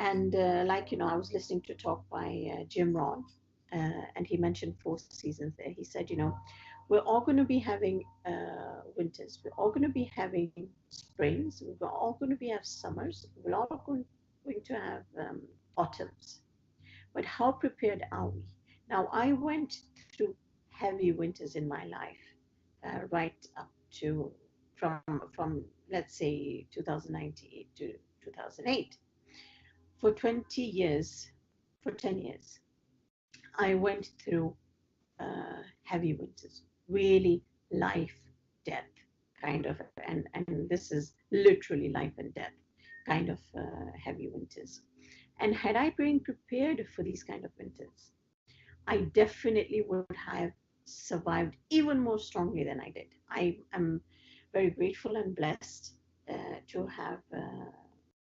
And I was listening to a talk by Jim Rohn, and he mentioned 4 seasons there. He said, we're all going to be having winters. We're all going to be having springs. We're all going to be have summers. We're all going to have autumns. But how prepared are we? Now, I went through heavy winters in my life, right up to from let's say 2098 to 2008. For 20 years, for 10 years, I went through heavy winters, really life, death kind of, and this is literally life and death kind of heavy winters. And had I been prepared for these kind of winters, I definitely would have survived even more strongly than I did. I am very grateful and blessed to have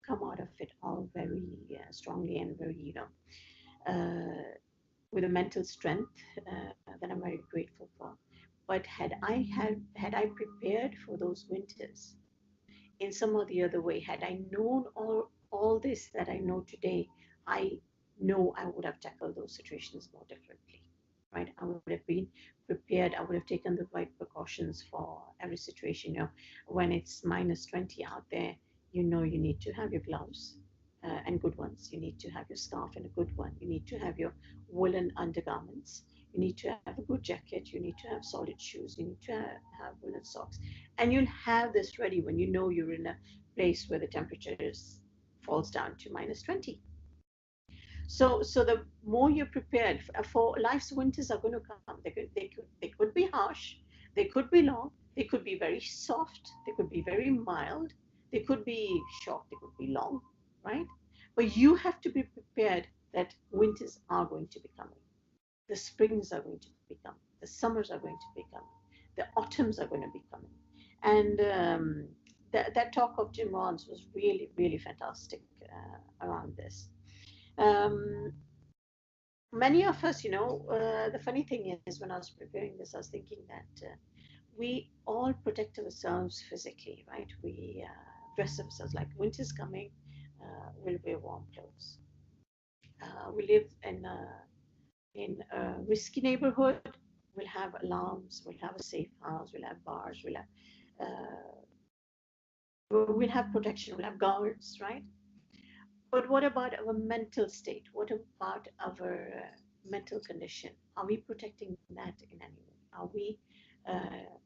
come out of it all very strongly and very, uh, with a mental strength that I'm very grateful for. But had I prepared for those winters in some or the other way, had I known all this that I know today, I know I would have tackled those situations more differently. Right? I would have been prepared. I would have taken the right precautions for every situation. When it's -20 out there, you need to have your gloves and good ones. You need to have your scarf and a good one. You need to have your woolen undergarments. You need to have a good jacket. You need to have solid shoes. You need to have woolen socks. And you'll have this ready when you know you're in a place where the temperature falls down to -20. So the more you're prepared for life's winters are going to come. They could be harsh, they could be long, they could be very soft, they could be very mild, they could be short, they could be long, right? But you have to be prepared that winters are going to be coming. The springs are going to be coming. The summers are going to be coming. The autumns are going to be coming. And that talk of Jim Rohn's was really, really fantastic around this. Um, Many of us, the funny thing is, when I was preparing this, I was thinking that we all protect ourselves physically, right? We dress ourselves like winter's coming, we'll wear warm clothes. We live in a risky neighborhood, we'll have alarms, we'll have a safe house, we'll have bars, we'll have protection, we'll have guards, right? But what about our mental state? What about our mental condition? Are we protecting that in any way? Are we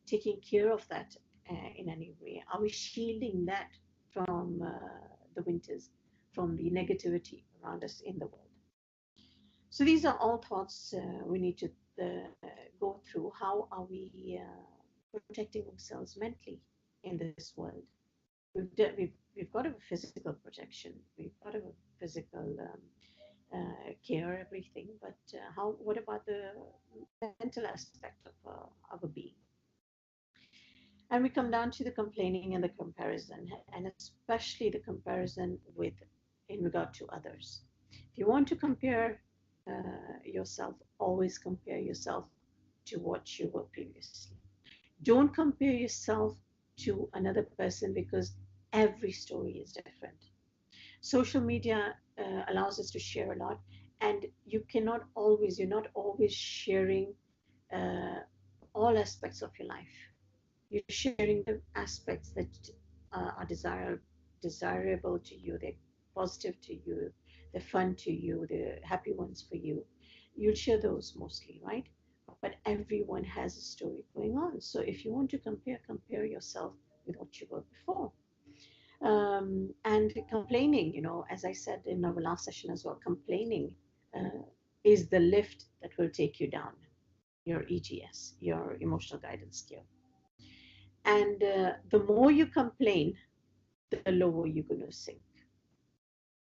taking care of that in any way? Are we shielding that from the winters, from the negativity around us in the world? So these are all thoughts we need to go through. How are we protecting ourselves mentally in this world? We've got a physical protection, we've got a physical care, everything, but how? What about the mental aspect of a being? And we come down to the complaining and the comparison, and especially the comparison with in regard to others. If you want to compare yourself, always compare yourself to what you were previously. Don't compare yourself to another person because every story is different. Social media allows us to share a lot, and you're not always sharing uh, all aspects of your life. You're sharing the aspects that are desirable to you, they're positive to you, they're fun to you, they're happy ones for you. You'll share those mostly, right? But everyone has a story going on. So if you want to compare yourself with what you were before. And complaining, as I said in our last session as well, complaining uh, is the lift that will take you down, your EGS, your emotional guidance skill. And the more you complain, the lower you're going to sink.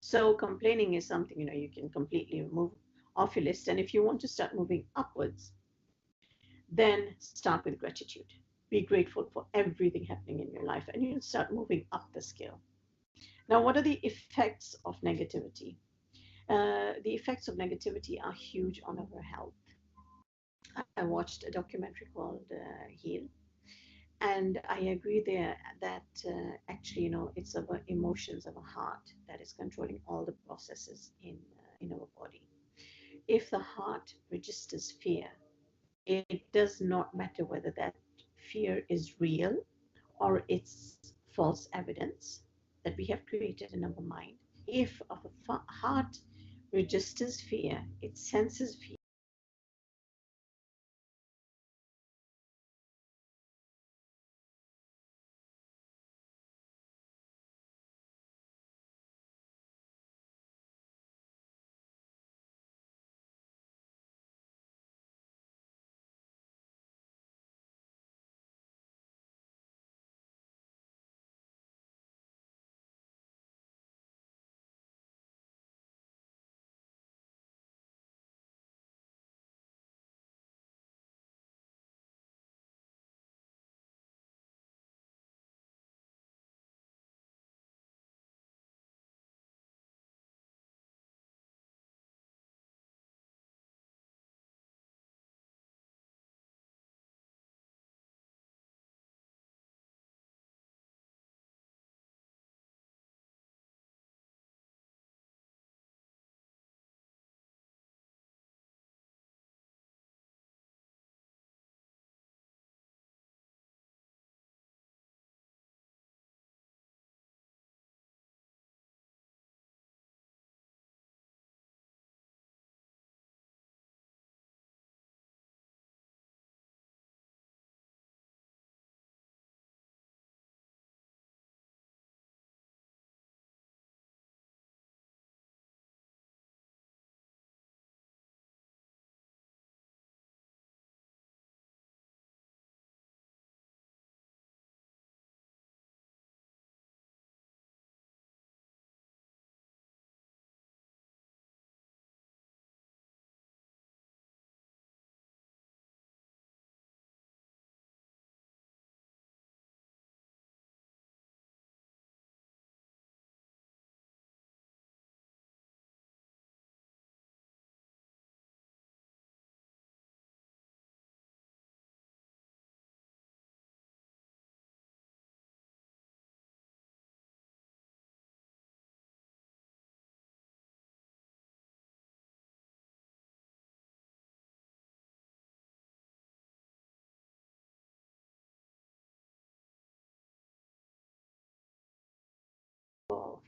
So complaining is something, you can completely remove off your list. And if you want to start moving upwards, then start with gratitude. Be grateful for everything happening in your life, and you'll start moving up the scale. Now, what are the effects of negativity? The effects of negativity are huge on our health. I watched a documentary called Heal, And I agree there that actually, it's our emotions, our heart that is controlling all the processes in our body. If the heart registers fear, it does not matter whether that fear is real or it's false evidence that we have created in our mind. If our heart registers fear, it senses fear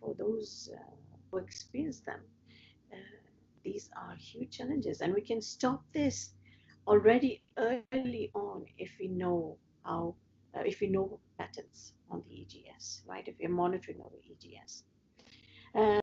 for those who experience them. Uh, these are huge challenges, and we can stop this already early on if we know how, if we know patterns on the EGS, right? If we're monitoring our EGS. Uh,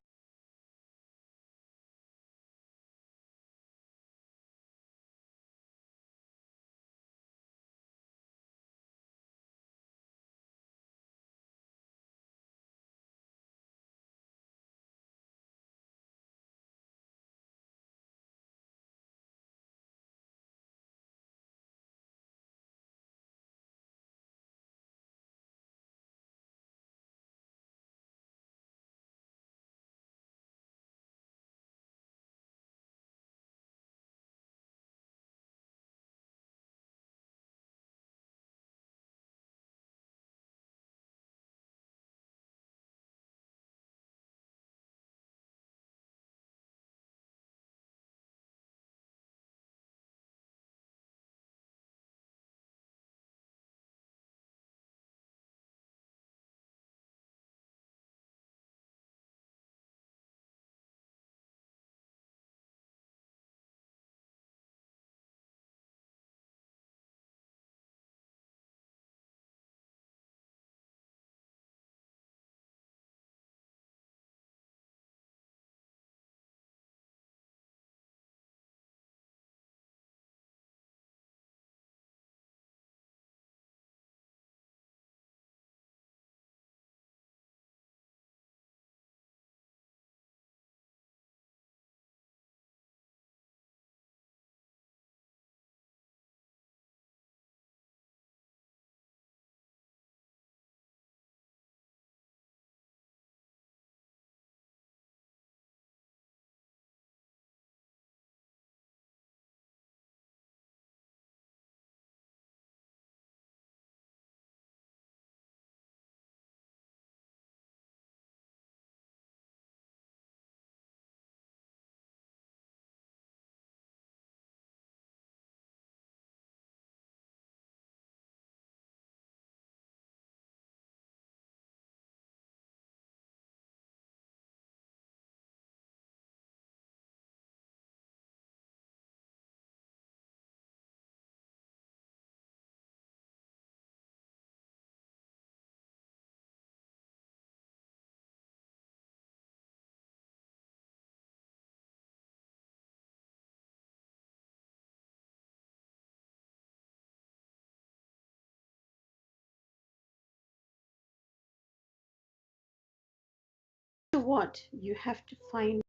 what, you have to find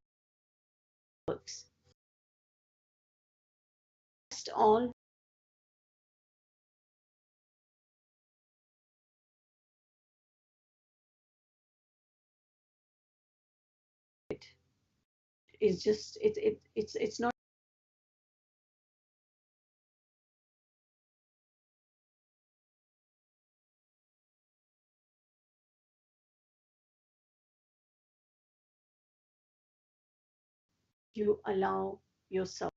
works. Just all it is just it's not you allow yourself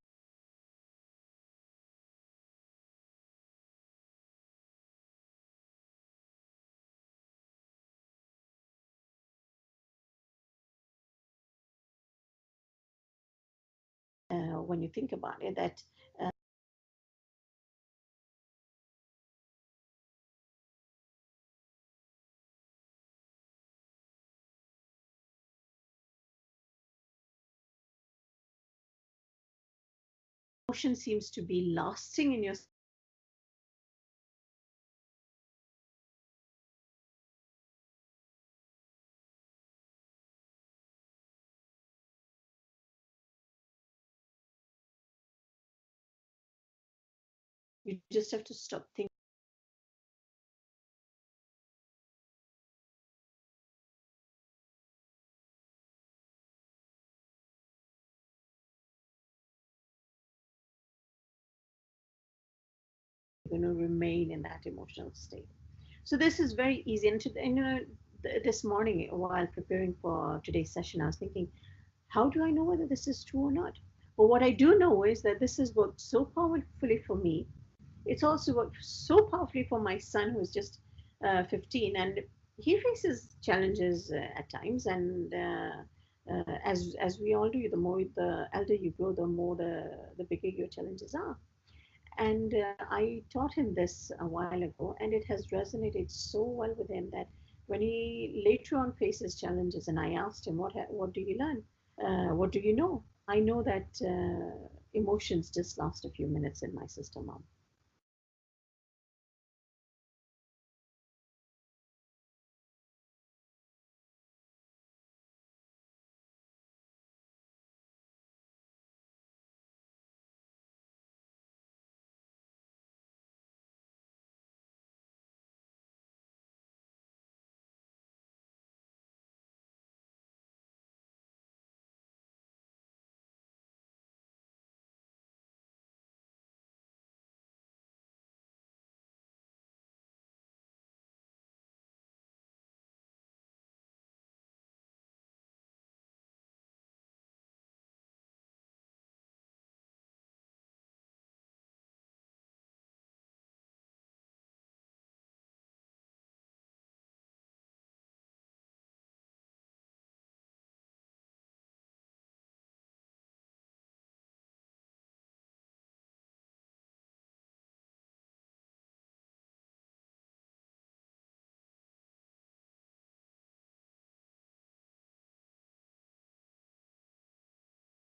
when you think about it that emotion seems to be lasting in your you just have to stop thinking you're going to remain in that emotional state. So this is very easy. And you know, this morning while preparing for today's session, I was thinking, how do I know whether this is true or not? But what I do know is that this has worked so powerfully for me. It's also worked so powerfully for my son, who's just 15, and he faces challenges at times. And as we all do, the more the elder you grow, the more the bigger your challenges are. And I taught him this a while ago, and it has resonated so well with him that when he later on faces challenges, and I asked him, what do you learn? What do you know? I know that emotions just last a few minutes in my system, Mom.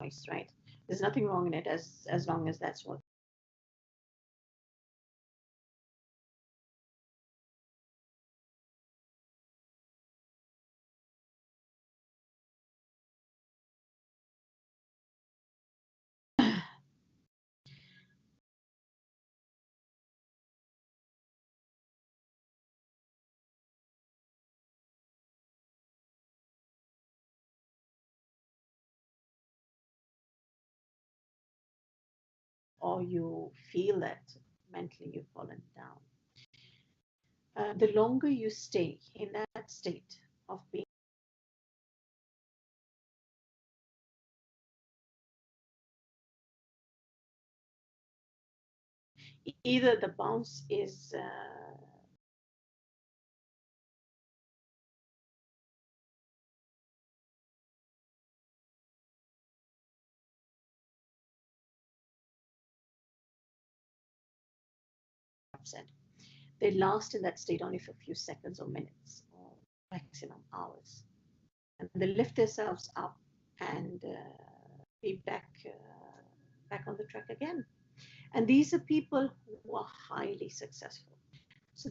Choice, right? There's nothing wrong in it as long as that's what. Or you feel that mentally you've fallen down. The longer you stay in that state of being, either the bounce is upset, they last in that state only for a few seconds or minutes or maximum hours. And they lift themselves up and be back on the track again. And these are people who are highly successful. So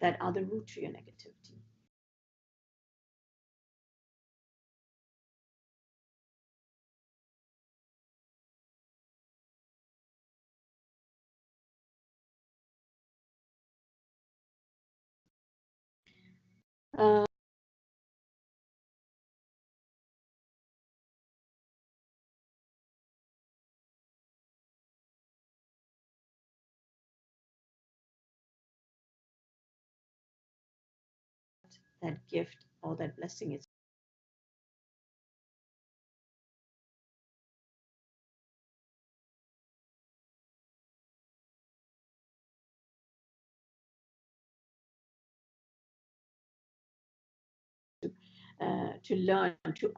that are the root to your negativity. Uh, that gift or that blessing is to learn to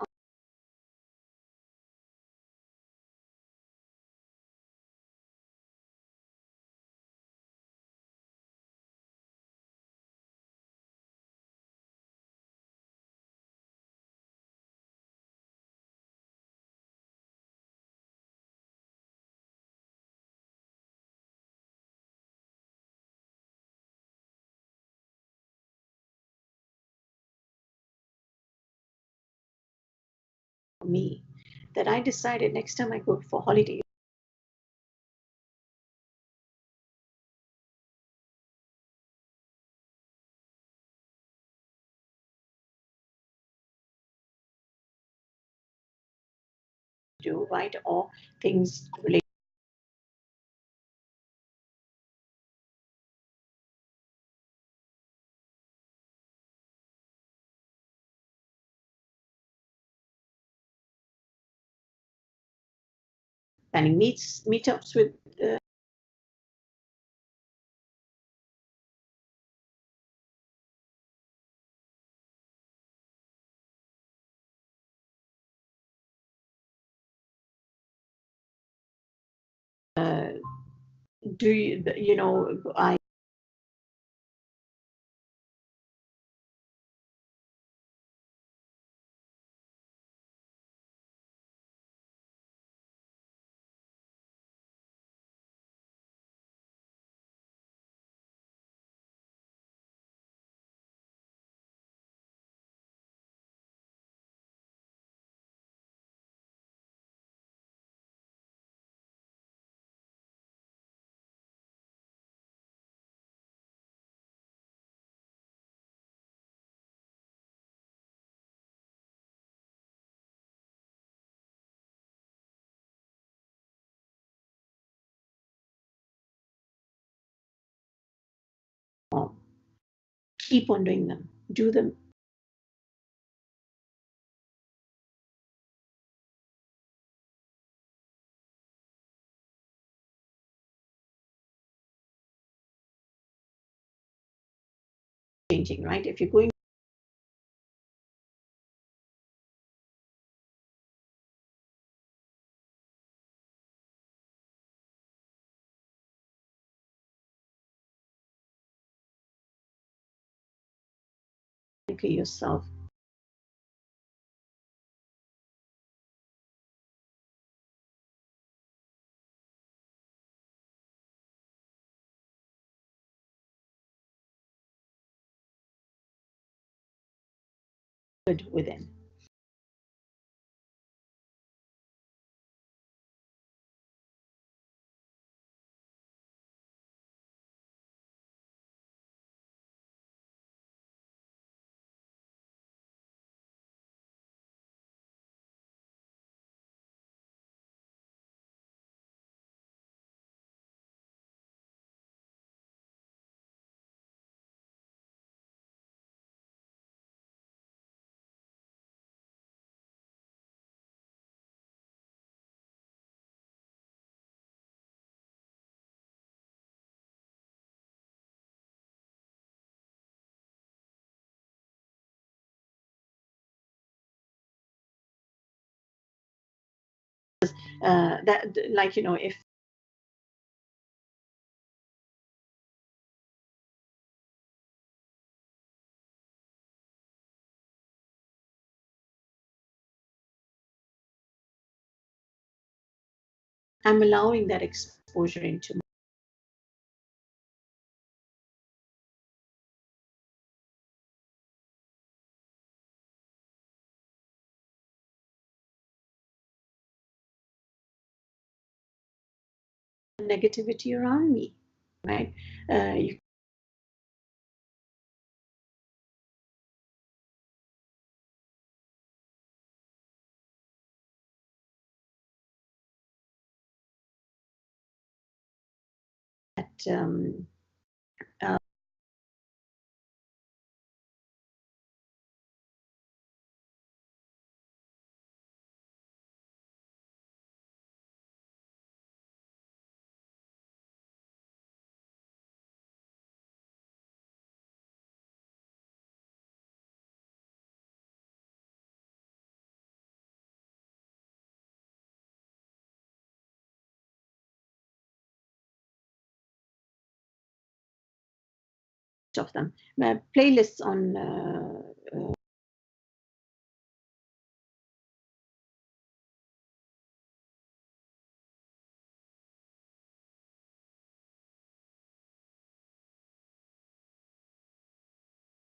me that I decided next time I go for holiday, do right or things related. Planning meetups with do you know I keep on doing them, do them changing, right? If you're going to anchor yourself good within. That like if I'm allowing that exposure into negativity around me, right? You of them. Playlists on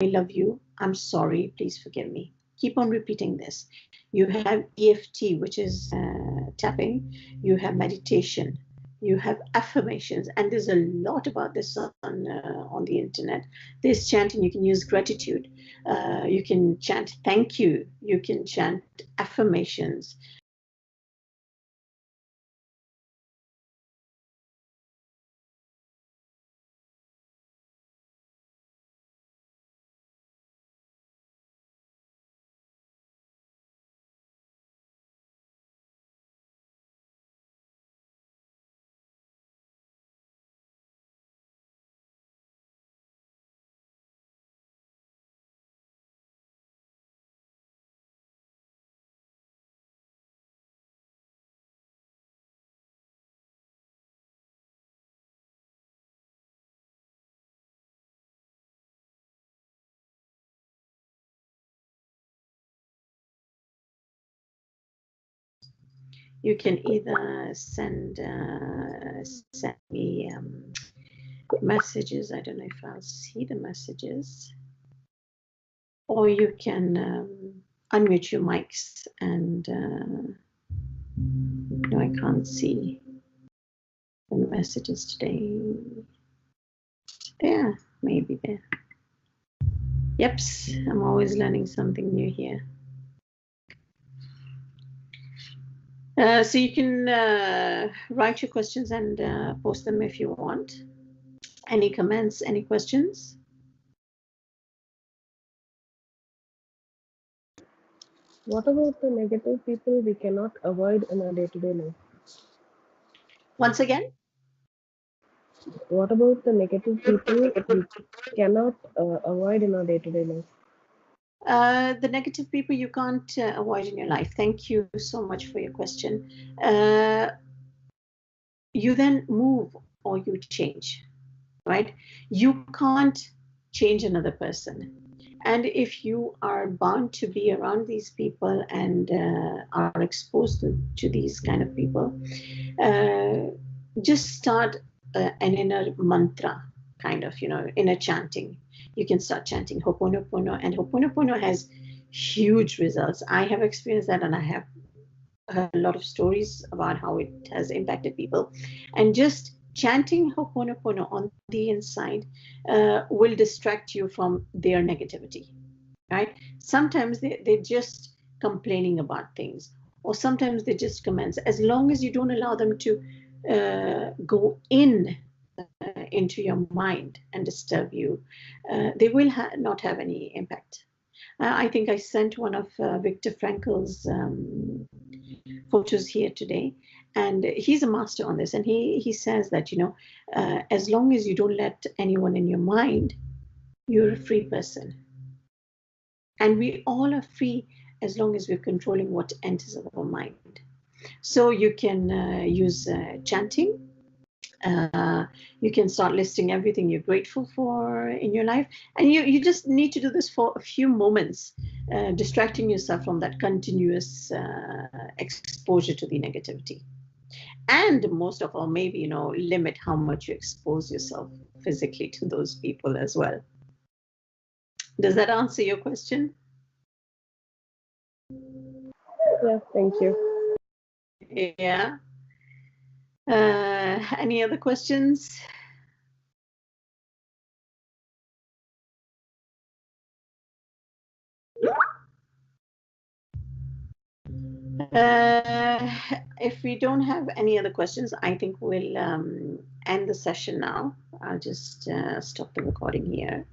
I love you, I'm sorry, please forgive me. Keep on repeating this. You have EFT, which is tapping. You have meditation. You have affirmations, and there's a lot about this on the internet. There's chanting. You can use gratitude. You can chant thank you. You can chant affirmations. You can either send me messages. I don't know if I'll see the messages, or you can unmute your mics and no, I can't see the messages today. Yeah, maybe there. Yep, I'm always learning something new here. So you can write your questions and post them if you want. Any comments, any questions? What about the negative people we cannot avoid in our day-to-day life? Once again? What about the negative people we cannot avoid in our day-to-day life? The negative people you can't avoid in your life. Thank you so much for your question. You then move or you change, right? You can't change another person. And if you are bound to be around these people and are exposed to these kind of people, just start an inner mantra, kind of, inner chanting. You can start chanting Ho'oponopono, and Ho'oponopono has huge results. I have experienced that, and I have heard a lot of stories about how it has impacted people. And just chanting Ho'oponopono on the inside will distract you from their negativity, right? Sometimes they're just complaining about things, or sometimes they just comments. As long as you don't allow them to go into your mind and disturb you, they will not have any impact. I think I sent one of Viktor Frankl's photos here today, and he's a master on this. And he says that, as long as you don't let anyone in your mind, you're a free person. And we all are free as long as we're controlling what enters our mind. So you can use chanting. You can start listing everything you're grateful for in your life. And you just need to do this for a few moments, distracting yourself from that continuous exposure to the negativity. And most of all, maybe, limit how much you expose yourself physically to those people as well. Does that answer your question? Yeah, thank you. Yeah. Any other questions? If we don't have any other questions, I think we'll end the session now. I'll just stop the recording here.